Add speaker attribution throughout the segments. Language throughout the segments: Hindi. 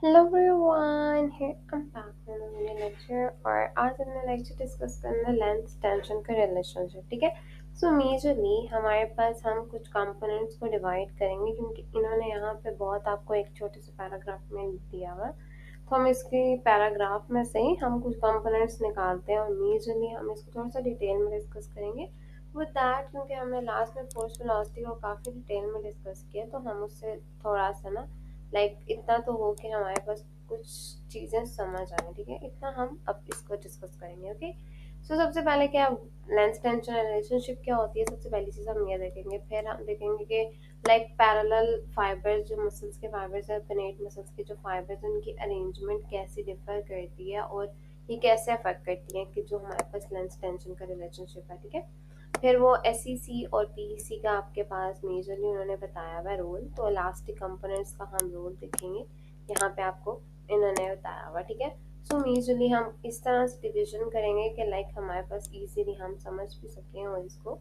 Speaker 1: Hello everyone, here I am back में मेरे लेक्चर। और आज हमने लेक्चर डिस्कस करना है लेंथ टेंशन का रिलेशनशिप। ठीक है। सो मेजरली हमारे पास हम कुछ कंपोनेंट्स को डिवाइड करेंगे, क्योंकि इन्होंने यहाँ पे बहुत आपको एक छोटे से पैराग्राफ में दिया हुआ है। तो हम इसके पैराग्राफ में से ही हम कुछ कंपोनेंट्स निकालते हैं और मेजरली हम इसको थोड़ा सा डिटेल में डिस्कस करेंगे। विद दैट, क्योंकि हमने लास्ट में फोर्स वेलोसिटी को काफ़ी डिटेल में डिस्कस किया, तो हम उससे थोड़ा सा ना इतना तो हो कि हमारे पास कुछ चीज़ें समझ आए। ठीक है, इतना हम अब इसको डिस्कस करेंगे। ओके। सो सबसे पहले क्या लेंस टेंशन रिलेशनशिप क्या होती है, सबसे पहली चीज़ हम ये देखेंगे। फिर हम देखेंगे कि पैरेलल फाइबर्स, जो मसल्स के फाइबर्स है, पिनेट मसल्स के जो फाइबर्स, उनकी अरेंजमेंट कैसे डिफर करती है और ये कैसे अफेक्ट करती है कि जो हमारे पास लेंस टेंशन का रिलेशनशिप है। ठीक है। फिर वो एस और पी का आपके पास मेजरली उन्होंने बताया हुआ रोल, तो इलास्टिक कंपोनेंट्स का हम रोल देखेंगे। यहाँ पे आपको इन्होंने बताया हुआ। ठीक है। सो मेजरली हम इस तरह से डिविजन करेंगे कि हमारे पास इजीली हम समझ भी सकें और इसको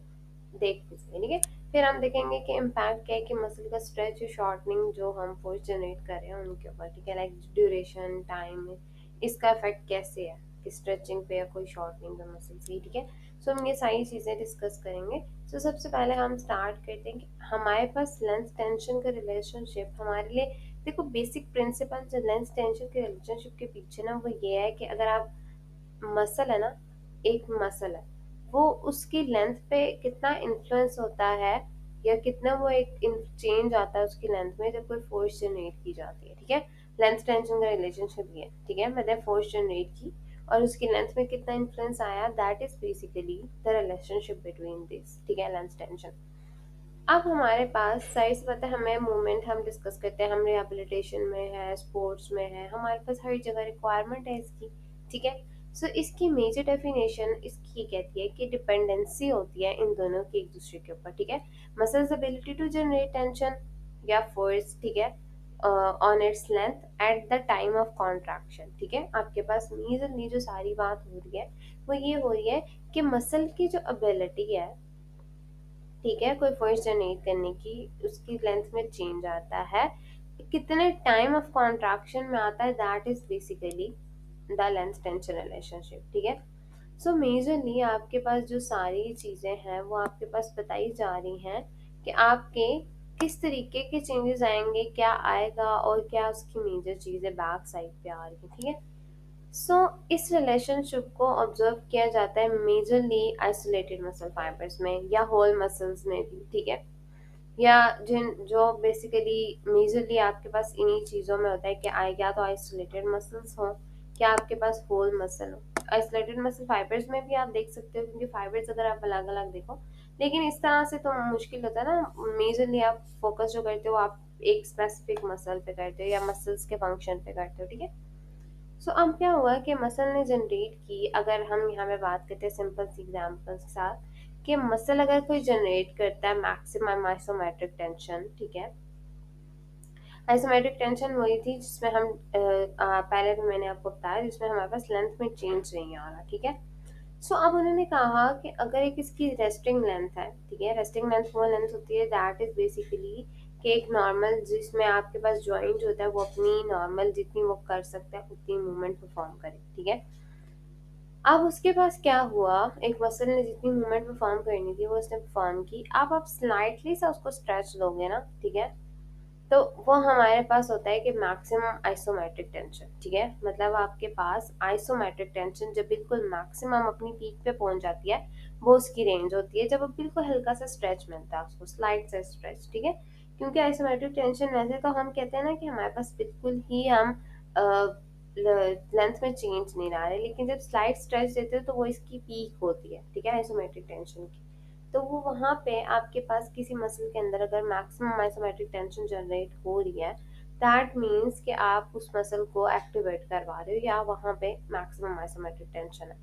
Speaker 1: देख भी सकें। ठीक है। फिर हम देखेंगे कि इम्पैक्ट क्या है कि मसल का स्ट्रेच और शॉर्टनिंग जो हम फोर्स जनरेट कर रहे हैं उनके ऊपर। ठीक है। ड्यूरेशन, टाइम, इसका इफेक्ट कैसे है कि स्ट्रेचिंग पे या कोई शॉर्टनिंग पे मसल से। ठीक है। सो हम ये सारी चीज़ें डिस्कस करेंगे। सो सबसे पहले हम स्टार्ट करते हैं कि हमारे पास लेंस टेंशन का रिलेशनशिप हमारे लिए, देखो बेसिक प्रिंसिपल जो लेंस टेंशन के रिलेशनशिप के पीछे ना, वो ये है कि अगर आप मसल है ना, एक मसल है, वो उसकी लेंथ पे कितना इन्फ्लुएंस होता है या कितना वो एक चेंज आता है उसकी लेंथ में जब कोई फोर्स जनरेट की जाती है। ठीक है। लेंथ टेंशन का रिलेशनशिप ये है। ठीक है। मैंने फोर्स जनरेट की और उसकी लेंथ में कितना इन्फ्लुएंस आया, that is basically the relationship between this. ठीक है, लेंथ टेंशन। अब हमारे पास साइज पता है, हमें मूवमेंट हम डिस्कस करते हैं, हम रिहेबिलिटेशन में है, स्पोर्ट्स में है, हमारे पास हर जगह रिक्वायरमेंट है इसकी। ठीक है। सो इसकी मेजर डेफिनेशन इसकी ये कहती है कि डिपेंडेंसी होती है इन दोनों की एक दूसरे के ऊपर। ठीक है। Muscles ability to generate tension या फोर्स, ठीक है, on its length at the time of contraction. ठीक है। आपके पास मेजरली जो सारी बात हो रही है वो ये हो रही है कि मसल की जो एबिलिटी है, ठीक है, कोई फोर्स जनरेट करने की, उसकी लेंथ में चेंज आता है, कितने टाइम ऑफ कॉन्ट्रैक्शन में आता है, that is basically the length tension relationship. ठीक है। सो मेजरली आपके पास जो सारी चीज़ें हैं वो आपके पास बताई जा रही हैं कि आपके किस तरीके के चेंजेस आएंगे, क्या आएगा और क्या उसकी मेजर चीज़ें बैक साइड पे आ रही है। ठीक है। सो इस रिलेशनशिप को ऑब्जर्व किया जाता है मेजरली आइसोलेटेड मसल फाइबर्स में या होल मसल्स में भी। ठीक है। या जिन जो बेसिकली मेजरली आपके पास इन्हीं चीज़ों में होता है कि या तो आइसोलेटेड मसल्स हो या आपके पास होल मसल हो। आइसोलेटेड मसल फाइबर्स में भी आप देख सकते हो, क्योंकि फाइबर्स अगर आप अलग अलग देखो, लेकिन इस तरह से तो मुश्किल होता है ना। मेजरली आप फोकस जो करते हो आप एक स्पेसिफिक मसल पे करते हो या मसल्स के फंक्शन पे करते हो। ठीक है। सो अब क्या हुआ कि मसल ने जनरेट की, अगर हम यहाँ पे बात करते हैं सिंपल सी एग्जांपल्स के साथ, कि मसल अगर कोई जनरेट करता है मैक्सिमम आइसोमेट्रिक टेंशन। ठीक है। आइसोमेट्रिक टेंशन वही थी जिसमें हम पहले भी मैंने आपको बताया, जिसमें हमारे पास लेंथ में चेंज नहीं आ रहा। ठीक है। सो अब उन्होंने कहा कि अगर एक इसकी रेस्टिंग लेंथ है, ठीक है, रेस्टिंग लेंथ वो लेंथ होती है दैट इज बेसिकली कि एक नॉर्मल, जिसमें आपके पास जॉइंट होता है वो अपनी नॉर्मल जितनी वो कर सकता है उतनी मूवमेंट परफॉर्म करे। ठीक है। अब उसके पास क्या हुआ, एक मसल ने जितनी मूवमेंट परफॉर्म करनी थी वो उसने परफॉर्म की। अब आप स्लाइटली सा उसको स्ट्रेच दोगे ना, ठीक है, तो वो हमारे पास होता है कि मैक्सिमम आइसोमेट्रिक टेंशन। ठीक है। मतलब आपके पास आइसोमेट्रिक टेंशन जब बिल्कुल मैक्सिमम अपनी पीक पे पहुंच जाती है, वो उसकी रेंज होती है जब वो बिल्कुल हल्का सा स्ट्रेच मिलता है उसको, स्लाइड सा स्ट्रेच। ठीक है। क्योंकि आइसोमेट्रिक टेंशन वैसे तो हम कहते हैं ना कि हमारे पास बिल्कुल ही हम लेंथ में चेंज नहीं ला रहे, लेकिन जब स्लाइड स्ट्रेच देते हो तो वो इसकी पीक होती है। ठीक है, आइसोमेट्रिक टेंशन की। तो वो वहाँ पे आपके पास किसी मसल के अंदर अगर मैक्सिमम आइसोमेट्रिक टेंशन जनरेट हो रही है, दैट मीन्स कि आप उस मसल को एक्टिवेट करवा रहे हो या वहाँ पे मैक्सिमम आइसोमेट्रिक टेंशन है।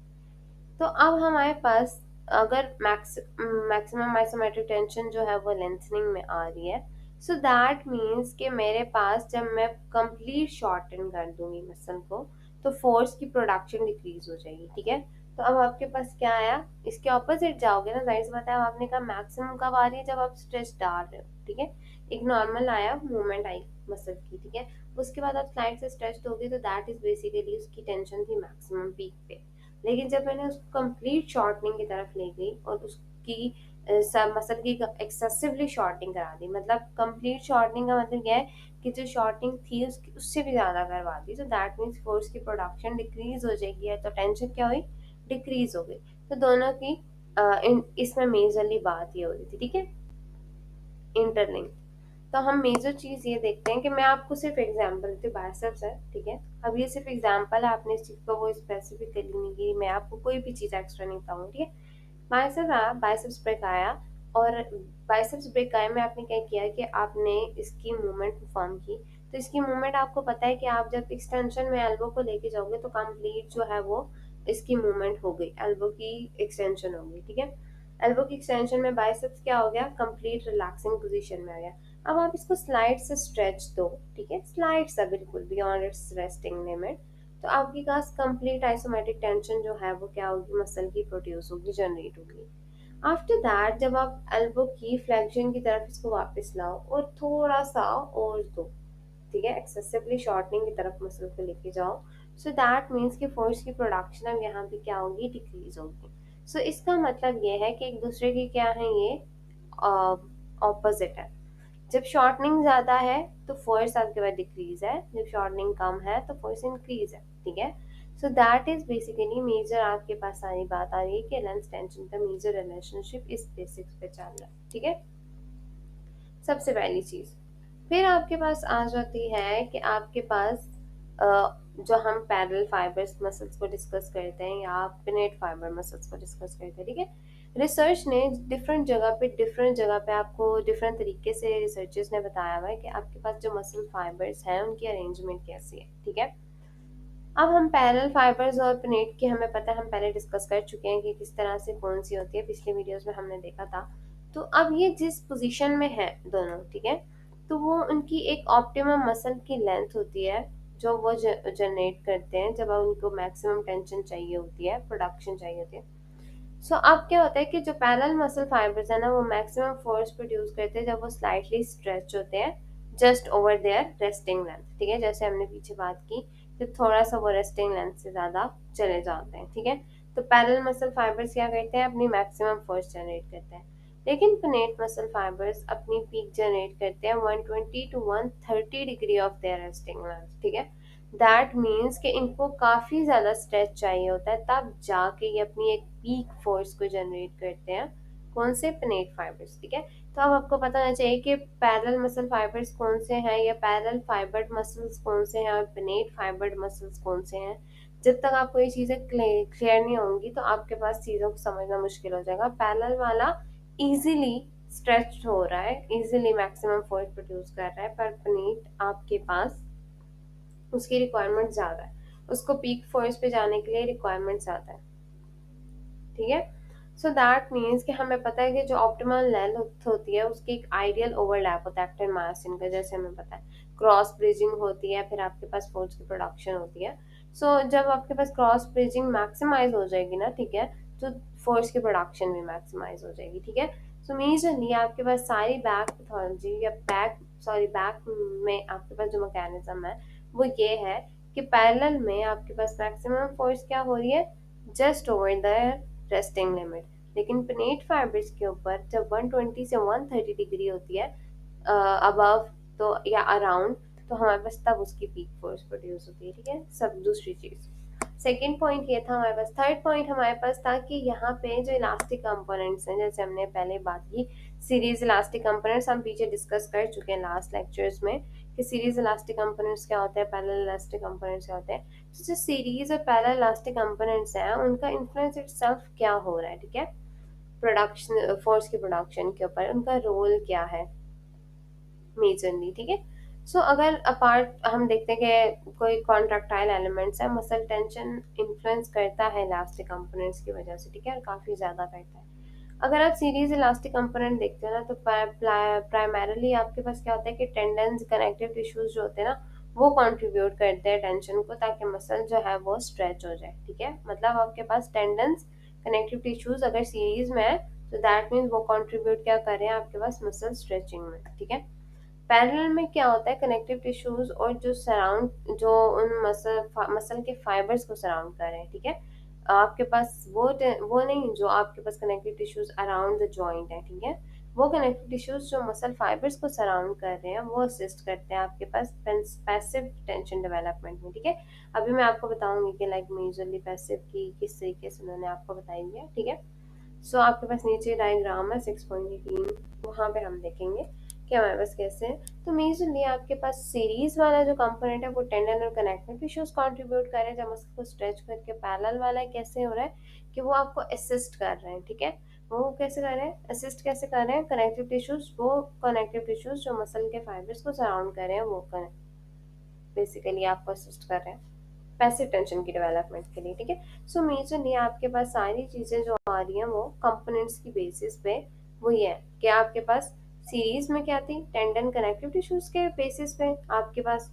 Speaker 1: तो अब हमारे पास अगर मैक्सिमम आइसोमेट्रिक टेंशन जो है वो लेंथनिंग में आ रही है, सो दैट मीन्स कि मेरे पास जब मैं कंप्लीट शॉर्टन कर दूंगी मसल को, तो फोर्स की प्रोडक्शन डिक्रीज हो जाएगी। ठीक है। तो अब आपके पास क्या आया, इसके ऑपोजिट जाओगे ना, जाहिर सी बात है। अब आपने कहा मैक्सिमम कब आ रही है, जब आप स्ट्रेच डाल रहे हो, ठीक है। एक नॉर्मल आया, मूवमेंट आई मसल की, ठीक है। उसके बाद आप स्लाइड से स्ट्रेच दोगे तो दैट इज बेसिकली उसकी टेंशन थी मैक्सिमम पीक पे। लेकिन जब मैंने उसको कंप्लीट शॉर्टनिंग की तरफ ले गई और उसकी सब मसल की एक्सेसिवली शॉर्टनिंग करा दी, मतलब कंप्लीट शॉर्टनिंग का मतलब क्या है कि जो शॉर्टनिंग थी उसकी उससे भी ज़्यादा करवा दी, तो दैट मीन्स फोर्स की प्रोडक्शन डिक्रीज हो जाएगी, है तो टेंशन क्या हुई, डिक्रीज हो गई। तो दोनों की इसमें मेजरली बात ये हो रही थी, ठीक है, इंटरलिंक। तो हम मेजर चीज़ ये देखते हैं कि मैं आपको सिर्फ एग्जांपल देती हूँ, बाइसेप्स है, ठीक है। अब ये सिर्फ एग्जांपल है, आपने इस चीज़ को वो स्पेसिफिकली नहीं की, मैं आपको कोई भी चीज़ एक्स्ट्रा नहीं बताऊंगी, ठीक है। बाइसेप्स आया, बाइसेप्स ब्रेक आया, और बाइसेप्स ब्रेक आए में आपने क्या किया कि आपने इसकी मूवमेंट परफॉर्म की। तो इसकी मूवमेंट आपको पता है कि आप जब एक्सटेंशन में एल्बो को लेके जाओगे तो कंप्लीट जो है वो इसकी मूवमेंट हो गई, एल्बो की एक्सटेंशन हो गई, ठीक है। एल्बो की एक्सटेंशन में बाइसेप्स क्या हो गया, कंप्लीट रिलैक्सिंग पोजीशन में आ गया। अब आप इसको स्लाइड से स्ट्रेच दो, ठीक है, स्लाइड सा बिल्कुल बियॉन्ड इट्स रेस्टिंग लिमिट, तो आपके पास कंप्लीट आइसोमेट्रिक टेंशन जो है वो क्या होगी, मसल की प्रोड्यूस होगी, जनरेट होगी। आफ्टर दैट जब आप एल्बो की फ्लेक्शन की तरफ इसको वापस लाओ और थोड़ा सा और दो, ठीक है, एक्सेसिवली शॉर्टनिंग की तरफ मसल को लेके जाओ, सो दैट मीन्स कि फोर्स की प्रोडक्शन अब यहाँ पे क्या होगी, डिक्रीज होगी। सो इसका मतलब ये है कि एक दूसरे के क्या है, ये ऑपोजिट है। जब शॉर्टनिंग ज्यादा है तो फोर्स आपके पास डिक्रीज है, जब शॉर्टनिंग कम है तो फोर्स इंक्रीज है, ठीक है। So that is basically measure, आपके पास सारी बात आ रही है कि लेंस टेंशन का मेजर रिलेशनशिप इस बेसिक्स पे चल रहा है, ठीक है, सबसे पहली चीज। फिर आपके पास आ जाती है कि आपके पास जो हम पैरेलल फाइबर्स मसल्स को डिस्कस करते हैं या पिनेट फाइबर मसल्स को डिस्कस करते हैं, ठीक है। रिसर्च ने डिफरेंट जगह पे आपको डिफरेंट तरीके से रिसर्चर्स ने बताया हुआ है कि आपके पास जो मसल फाइबर्स हैं उनकी अरेंजमेंट कैसी है, ठीक है। अब हम पैरेलल फाइबर्स और पिनेट की हमें पता है, हम पहले डिस्कस कर चुके हैं कि किस तरह से कौन सी होती है, पिछले वीडियोस में हमने देखा था। तो अब ये जिस पोजीशन में है दोनों, ठीक है, तो वो उनकी एक ऑप्टिमम मसल की लेंथ होती है जो वो जनरेट करते हैं जब उनको मैक्सिमम टेंशन चाहिए होती है, प्रोडक्शन चाहिए होती है। सो अब क्या होता है कि जो पैरेलल मसल फाइबर्स है ना, वो मैक्सिमम फोर्स प्रोड्यूस करते हैं जब वो स्लाइटली स्ट्रेच होते हैं just over their resting length, ठीक है, जैसे हमने पीछे बात की कि थोड़ा सा वो रेस्टिंग लेंथ से ज्यादा चले जाते हैं, ठीक है। तो पैरेलल मसल फाइबर्स क्या करते हैं, अपनी मैक्सिमम फोर्स जनरेट करते हैं। लेकिन पिनेट मसल फाइबर्स अपनी पीक जनरेट करते हैं 120 to 130 degree of their resting length, ठीक है। दैट मीन्स कि इनको काफ़ी ज़्यादा स्ट्रेच चाहिए होता है तब जाके ये अपनी एक पीक फोर्स को जनरेट करते हैं, कौन से, पिनेट फाइबर्स, ठीक है। तो अब आपको पता होना चाहिए कि पैरेलल मसल फाइबर्स कौन से हैं या पैरेलल फाइबर्ड मसल्स कौन से हैं और पिनेट फाइबर्ड मसल्स कौन से हैं। जब तक आपको ये चीज़ें क्लियर नहीं होंगी तो आपके पास चीज़ों को समझना मुश्किल हो जाएगा। पैरेलल वाला इजीली स्ट्रेच हो रहा है, इजीली मैक्सिमम फोर्स प्रोड्यूस कर रहा है, पर पिनेट आपके पास उसकी रिक्वायरमेंट ज़्यादा है, उसको पीक फोर्स पे जाने के लिए रिक्वायरमेंट ज़्यादा है, ठीक है। सो दैट मीन्स कि हमें पता है कि जो ऑप्टिमल लेंथ होती है उसकी एक आइडियल ओवरलैप होता है एक्टिन मायोसिन का, जैसे हमें पता है क्रॉस ब्रिजिंग होती है, फिर आपके पास फोर्स की प्रोडक्शन होती है। सो जब आपके पास क्रॉस ब्रिजिंग मैक्सिमाइज हो जाएगी ना, ठीक है, तो फोर्स की प्रोडक्शन भी मैक्सिमाइज हो जाएगी, ठीक है। सो मेजरली आपके पास सारी बैक पैथोलॉजी या बैक में आपके पास जो मैकेनिज्म है वो ये है कि पैरेलल में आपके पास मैक्सिमम फोर्स क्या हो रही है, just over the resting limit. लेकिन पिनेट फाइबर्स के ऊपर जब 120 से 130 डिग्री होती है अबव तो या अराउंड, तो हमारे पास तब उसकी पीक फोर्स प्रोड्यूस होती है, ठीक है। सब दूसरी चीज, सेकेंड पॉइंट ये था हमारे पास। थर्ड पॉइंट हमारे पास था कि यहाँ पे जो इलास्टिक कंपोनेंट्स हैं, जैसे हमने पहले बात की सीरीज इलास्टिक कंपोनेंट्स, हम पीछे डिस्कस कर चुके हैं लास्ट लेक्चर्स में कि सीरीज इलास्टिक कंपोनेंट्स क्या होते हैं, पैरेलल इलास्टिक कंपोनेंट्स क्या होते हैं। तो जो सीरीज और पैरेलल इलास्टिक कंपोनेंट्स हैं उनका इन्फ्लुएंस इटसेल्फ क्या हो रहा है, ठीक है, प्रोडक्शन फोर्स की प्रोडक्शन के ऊपर उनका रोल क्या है मेजरली, ठीक है। सो अगर अपार्ट हम देखते हैं कि कोई कॉन्ट्रैक्टाइल एलिमेंट्स है, मसल टेंशन इन्फ्लुएंस करता है इलास्टिक कंपोनेंट्स की वजह से, ठीक है, और काफ़ी ज़्यादा करता है। अगर आप सीरीज इलास्टिक कंपोनेंट देखते हो ना तो प्राइमरली आपके पास क्या होता है कि टेंडन्स कनेक्टिव टिश्यूज जो होते हैं ना वो कंट्रीब्यूट करते हैं टेंशन को, ताकि मसल जो है वो स्ट्रेच हो जाए। ठीक है, मतलब आपके पास टेंडन्स, कनेक्टिव टिश्यूज अगर सीरीज में है तो दैट मीन्स वो कंट्रीब्यूट क्या कर रहे हैं आपके पास मसल स्ट्रेचिंग में। ठीक है, पैरेलल में क्या होता है, कनेक्टिव टिश्यूज और जो सराउंड, जो उन मसल के फाइबर्स को सराउंड कर रहे हैं। ठीक है, आपके पास वो नहीं जो आपके पास connective tissues around the joint है। ठीक है, वो कनेक्टिव टिश्यूज जो मसल फाइबर्स को सराउंड कर रहे हैं वो असिस्ट करते हैं आपके पास पैसिव टेंशन डेवलपमेंट में। ठीक है, अभी मैं आपको बताऊंगी कि लाइक मेजरली पैसिव की किस तरीके से उन्होंने आपको बताई है। ठीक है, सो आपके पास नीचे डायग्राम है 6.18, वहाँ पे हम देखेंगे कि हमारे पास कैसे है। तो मेजरली आपके पास सीरीज वाला जो कंपोनेंट है वो टेंडन और कनेक्टिव टिश्यूज कंट्रीब्यूट कर रहे हैं, जब उसको स्ट्रेच करके पैरेलल वाला कैसे हो रहा है कि वो आपको असिस्ट कर रहे हैं। ठीक है, वो कैसे कर रहे हैं, असिस्ट कैसे कर रहे हैं, कनेक्टिव टिश्यूज, वो कनेक्टिव टिश्यूज जो मसल के फाइबर्स को सराउंड कर रहे हैं वो बेसिकली आपको असिस्ट कर रहे हैं पैसिव टेंशन की डेवलपमेंट के लिए। ठीक है, सो मेजरली आपके पास सारी चीज़ें जो आ रही हैं वो कंपोनेंट्स की बेसिस पे वही है कि आपके पास सीरीज में क्या थी, टेंडन कनेक्टिव टिश्यूज के बेसिस पे आपके पास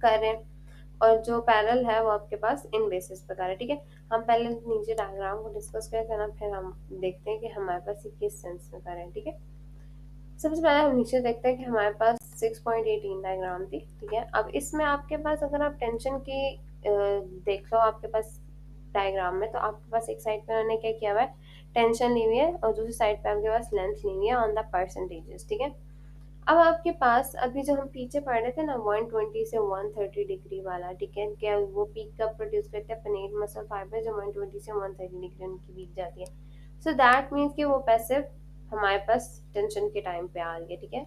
Speaker 1: कर रहे हैं, और जो पैरेलल है वो आपके पास इन बेसिस पे कर रहे हैं। ठीक है, हम पहले नीचे डायग्राम को डिस्कस करते हैं ना, फिर हम देखते हैं कि हमारे पास ये किस सेंस में कर रहे हैं। ठीक है, सबसे पहले हम नीचे देखते हैं कि हमारे पास 6.18 डायग्राम थी। ठीक है, अब इसमें आपके पास अगर आप टेंशन की देख लो आपके पास डायग्राम में, तो आपके पास एक साइड पे उन्होंने क्या किया हुआ है, टेंशन ली हुई है, और दूसरी साइड पे आपके पास लेंथ ली हुई है ऑन द परसेंटेजेस। ठीक है, अब आपके पास अभी जो हम पीछे पढ़ रहे थे ना 120 से 130 डिग्री वाला, ठीक है, क्या वो पीक कब प्रोड्यूस करते हैं, पनेट मसल फाइबर जो 120 से 130 डिग्री उनकी पीक जाती है। सो दैट मीन्स कि वो पैसिव हमारे पास टेंशन के टाइम पे आ रही है। ठीक है,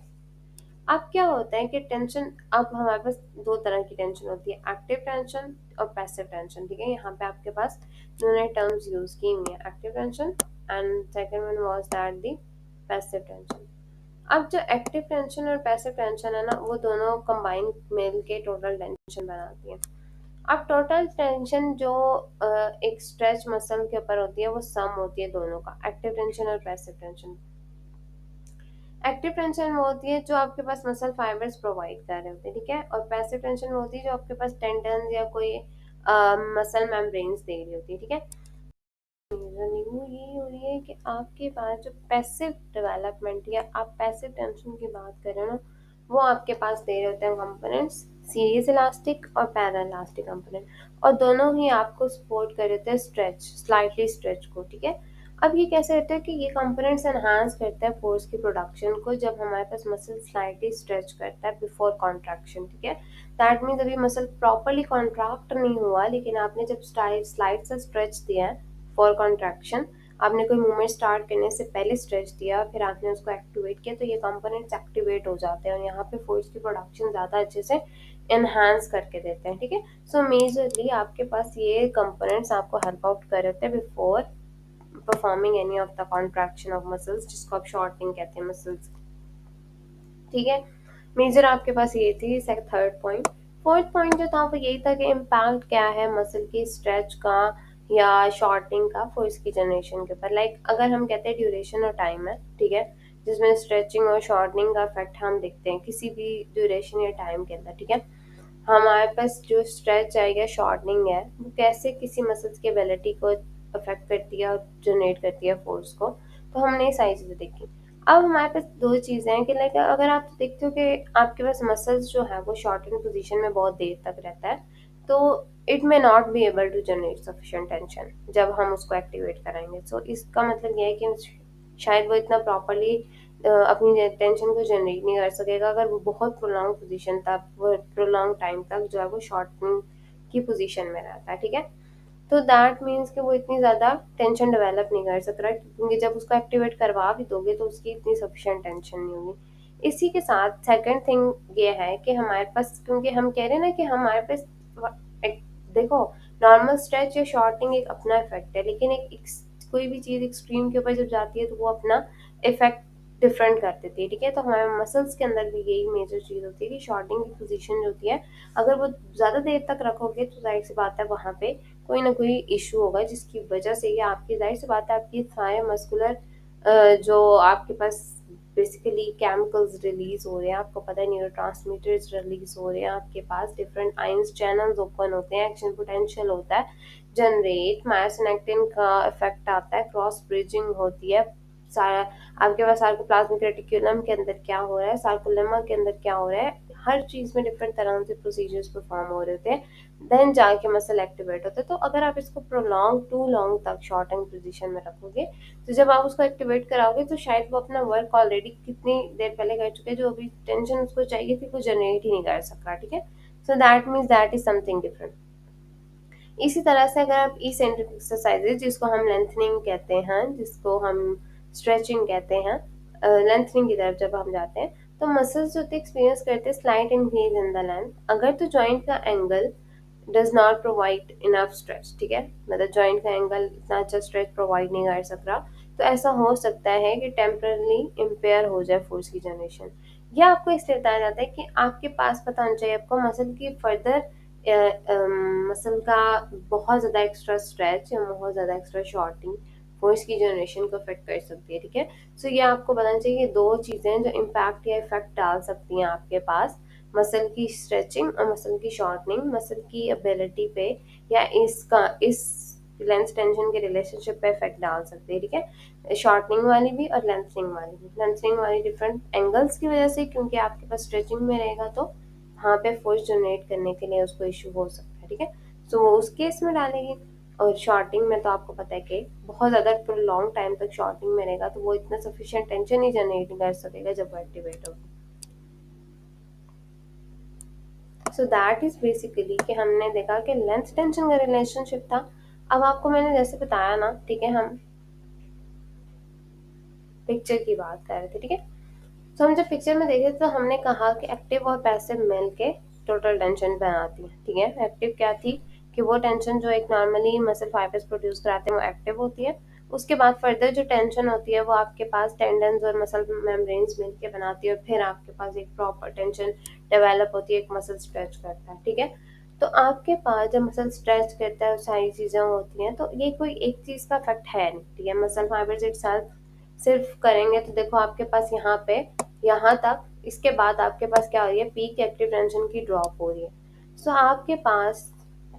Speaker 1: अब क्या होता है कि टेंशन, अब हमारे पास दो तरह की टेंशन होती है, एक्टिव टेंशन और पैसिव टेंशन। ठीक है, यहाँ पे आपके पास दोनों टर्म्स यूज की हुई है, active tension and second one was that the passive tension. अब जो एक्टिव टेंशन और पैसिव टेंशन है ना, वो दोनों कंबाइन मिल के टोटल टेंशन बनाती है। अब टोटल टेंशन जो एक स्ट्रेच मसल के ऊपर होती है वो सम होती है दोनों का, एक्टिव टेंशन और पैसिव टेंशन। एक्टिव टेंशन वो होती है जो आपके पास मसल फाइबर्स प्रोवाइड कर रहे होते हैं। ठीक है, और पैसिव टेंशन वो होती है जो आपके पास टेंडन या कोई मसल मेम्ब्रेन्स दे रही होती है। ठीक है, न्यू ये हो रही है कि आपके पास जो पैसिव डेवलपमेंट या आप पैसिव टेंशन की बात करें ना, वो आपके पास दे रहे होते हैं कंपोनेंट्स, सीरीज इलास्टिक और पैरा इलास्टिक कंपोनेंट, और दोनों ही आपको सपोर्ट कर रहे होते हैं स्ट्रेच, स्लाइटली स्ट्रेच को। ठीक है, अब ये कैसे होता है कि ये कंपोनेंट्स एनहांस करते हैं फोर्स की प्रोडक्शन को जब हमारे पास मसल स्लाइटली स्ट्रेच करता है बिफोर कॉन्ट्रैक्शन। ठीक है, दैट मीन्स अभी मसल प्रॉपरली कॉन्ट्रैक्ट नहीं हुआ, लेकिन आपने जब स्लाइड से स्ट्रेच दिया है फॉर कॉन्ट्रैक्शन, आपने कोई मूवमेंट स्टार्ट करने से पहले स्ट्रेच दिया, फिर आपने उसको एक्टिवेट किया, तो ये कंपोनेंट्स एक्टिवेट हो जाते हैं और यहाँ पे फोर्स की प्रोडक्शन ज़्यादा अच्छे से एनहांस करके देते हैं। ठीक है, सो मेजरली आपके पास ये कंपोनेंट्स आपको हेल्प आउट कर रहे हैं before performing any of the contraction of muscles, जिसको आप शॉर्टनिंग कहते हैं मसल्स। ठीक है, मेजर आपके पास ये थी थर्ड पॉइंट। फोर्थ पॉइंट जो था वो यही था कि इम्पैक्ट क्या है मसल की स्ट्रेच का या शॉर्टनिंग का फोर्स की जनरेशन के ऊपर। लाइक अगर हम कहते हैं ड्यूरेशन और टाइम है, ठीक है, जिसमें स्ट्रेचिंग और शॉर्टनिंग का इफेक्ट हम देखते हैं किसी भी ड्यूरेशन या टाइम के अंदर। ठीक है, हमारे पास जो स्ट्रेच है या शॉर्टनिंग है वो कैसे किसी मसल्स की एबिलिटी को अफेक्ट करती है और जनरेट करती है फोर्स को, तो हमने ये सारी चीज़ें देखी। अब हमारे पास दो चीज़ें हैं कि लाइक अगर आप देखते हो कि आपके पास मसल्स जो है वो शॉर्टन पोजीशन में बहुत देर तक रहता है, तो it may not be able to generate sufficient tension जब हम उसको एक्टिवेट कराएंगे। सो इसका मतलब ये है कि शायद वो इतना प्रॉपरली अपनी टेंशन को जनरेट नहीं कर सकेगा अगर वो बहुत प्रोलॉन्ग पोजीशन तक, वो प्रोलॉन्ग टाइम तक जो है वो शॉर्टनिंग की पोजीशन में रहता है। ठीक है, तो दैट मीन्स कि वो इतनी ज़्यादा टेंशन डेवलप नहीं कर सक रहा है, क्योंकि जब उसको एक्टिवेट करवा भी दोगे तो उसकी इतनी सफिशिएंट टेंशन नहीं होगी। इसी के साथ सेकंड थिंग ये है कि हमारे पास, क्योंकि हम कह रहे हैं ना कि हमारे पास देखो नॉर्मल स्ट्रेच या शॉर्टिंग एक अपना इफेक्ट है, लेकिन कोई भी चीज़ एक्सट्रीम के ऊपर जब जाती है तो वो अपना इफेक्ट डिफरेंट कर देती है। ठीक है, तो हमारे मसल्स के अंदर भी यही मेजर चीज़ होती है कि शॉर्टिंग की पोजीशन जो होती है, अगर वो ज़्यादा देर तक रखोगे तो जाहिर सी बात है वहाँ पे कोई ना कोई इशू होगा, जिसकी वजह से ये आपकी जाहिर सी बात है आपकी सारे मस्कुलर जो आपके पास बेसिकली केमिकल्स रिलीज हो रहे हैं, आपको पता है न्यूरोट्रांसमीटर्स रिलीज हो रहे हैं, आपके पास डिफरेंट आयंस चैनल्स ओपन होते हैं, एक्शन पोटेंशियल होता है जनरेट, मायोसिन का इफेक्ट आता है, क्रॉस ब्रिजिंग होती है, सारा आपके पास सार्कोप्लाज्मिक रेटिकुलम के अंदर क्या हो रहा है, सार्कोलेमा के अंदर क्या हो रहा है, हर चीज में डिफरेंट तरह से प्रोसीजर्स परफॉर्म हो रहे होते हैं, देन जाके मसल एक्टिवेट होता है। तो अगर आप इसको प्रोलॉन्ग टू लॉन्ग तक शॉर्टिंग पोजीशन में रखोगे, तो जब आप उसको एक्टिवेट कराओगे तो शायद वो अपना वर्क ऑलरेडी कितनी देर पहले कर चुके हैं, जो अभी टेंशन उसको चाहिए थी वो जनरेट ही नहीं कर सक रहा, ठीक है। So that means that is something different. इसी तरह से अगर आप इसेंट्रिक एक्सरसाइजेज, जिसको हम लेंथनिंग कहते हैं, जिसको हम स्ट्रेचिंग कहते हैं, लेंथनिंग की तरफ जब हम जाते हैं तो मसल्स जो एक्सपीरियंस करते हैं slight increase in the length, अगर तो जॉइंट का angle does not provide enough stretch, ठीक है, मतलब जॉइंट का एंगल इतना अच्छा स्ट्रेच प्रोवाइड नहीं कर सक रहा, तो ऐसा हो सकता है कि टेम्परली इम्पेयर हो जाए फोर्स की जनरेशन। यह आपको इसलिए बताया जाता है कि आपके पास पता होना चाहिए आपको मसल की फर्दर मसल का बहुत ज़्यादा एक्स्ट्रा स्ट्रेच या बहुत ज़्यादा एक्स्ट्रा शॉर्टिंग फोर्स की जनरेशन को अफेक्ट कर सकती है, ठीक है। सो ये आपको बताना चाहिए कि दो चीज़ें जो इम्पैक्ट या इफेक्ट डाल सकती हैं आपके पास, मसल की स्ट्रेचिंग और मसल की शॉर्टनिंग, मसल की एबिलिटी पे या इस लेंथ टेंशन के रिलेशनशिप पे इफेक्ट डाल सकती है, ठीक है। शॉर्टनिंग वाली भी और लेंथनिंग वाली भी, लेंथनिंग वाली डिफरेंट एंगल्स की वजह से, क्योंकि आपके पास स्ट्रेचिंग में रहेगा तो वहाँ पे फोर्स जनरेट करने के लिए उसको इशू हो सकता है, ठीक है। सो वो उस केस में डालेगी। और शॉर्टिंग में तो आपको पता है कि बहुत ज़्यादा लॉन्ग टाइम तक शॉर्टिंग में रहेगा तो वो इतना सफिशिएंट टेंशन ही जनरेट नहीं कर सकेगा जब वो एक्टिवेट होगा। सो दैट इज बेसिकली कि हमने देखा कि लेंथ टेंशन का रिलेशनशिप था। अब आपको मैंने जैसे बताया ना, ठीक है, हम पिक्चर की बात कर रहे थे, ठीक है। तो हम जब पिक्चर में देखे तो हमने कहा कि एक्टिव और पैसिव मिल के टोटल टेंशन बनाती है, ठीक है। एक्टिव क्या थी कि वो टेंशन जो एक नॉर्मली मसल फाइबर्स प्रोड्यूस कराते हैं वो एक्टिव होती है, उसके बाद फर्दर जो टेंशन होती है वो आपके पास टेंडन्स और मसल मेम्ब्रेन्स मिल के बनाती है और फिर आपके पास एक प्रॉपर टेंशन डेवलप होती है, एक मसल स्ट्रेच करता है, ठीक है। तो आपके पास जब मसल स्ट्रेच करता है सारी चीज़ें होती हैं तो ये कोई एक चीज़ का इफेक्ट है नहीं, ठीक है। मसल फाइबर्स इटसेल्फ सिर्फ करेंगे तो देखो आपके पास यहाँ पे यहाँ तक, इसके बाद आपके पास क्या हो रही है, पीक एक्टिव टेंशन की ड्रॉप हो रही है। सो आपके पास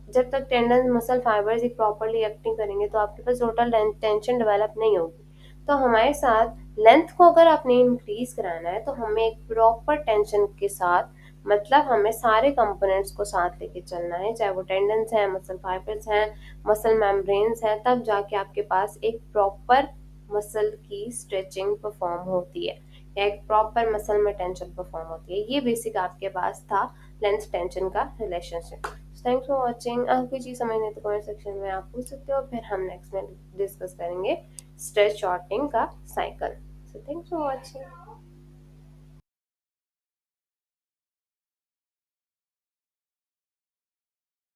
Speaker 1: जब तक टेंडन मसल फाइबर्स एक प्रॉपरली एक्टिंग करेंगे तो आपके पास टोटल टेंशन डेवलप नहीं होगी। तो हमारे साथ लेंथ को अगर आपने इंक्रीज कराना है तो हमें एक प्रॉपर टेंशन के साथ, मतलब हमें सारे कंपोनेंट्स को साथ लेके चलना है, चाहे वो टेंडन्स हैं, मसल फाइबर्स हैं, मसल मेम्ब्रेन्स हैं, तब जाके आपके पास एक प्रॉपर मसल की स्ट्रेचिंग परफॉर्म होती है या एक प्रॉपर मसल में टेंशन परफॉर्म होती है। ये बेसिक आपके पास था लेंथ टेंशन का रिलेशनशिप। Thanks for watching. अगर कोई चीज़ समझ नहीं तो कमेंट सेक्शन में आप पूछ सकते हो, फिर हम नेक्स्ट में डिस्कस करेंगे स्ट्रेच शॉर्टिंग का cycle. So thanks for watching.